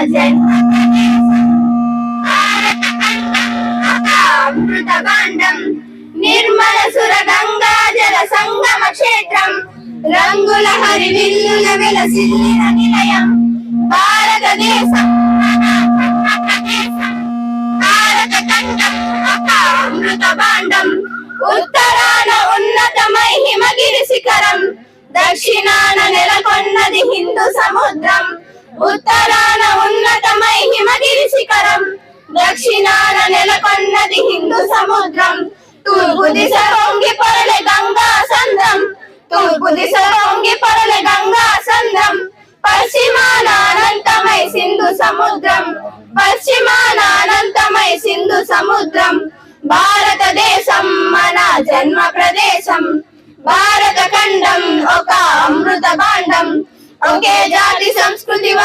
జన్మ అమృత భాండం నిర్మల సుర గంగా జల సంగమ క్షేత్రం రంగుల హరివిల్లుల వెలసిల్లిన నిలయం భారతదేశం భారత ఖండం ఒక అమృత భాండం ఉత్తరాన ఉన్నతమై హిమగిరి శిఖరం దక్షిణాన నెలకొన్నది హిందూ సముద్రం ఉత్తరాన ఉన్నతమై హిమగిరి శిఖరం దక్షిణాన నెలకొన్నది హిందూ సముద్రం తూర్పు దిశ పొంగి పొరలే గంగా సంద్రం తూర్పు దిశ పొంగి పొరలే గంగా సంద్రం పశ్చిమాన అనంతమై సింధు సముద్రం పశ్చిమాన అనంతమై సింధు సముద్రం భారతదేశం మన జన్మ ప్రదేశం భారత ఖండం ఒక అమృత భాండం ఒకే జాతి సంస్కృతి ఒక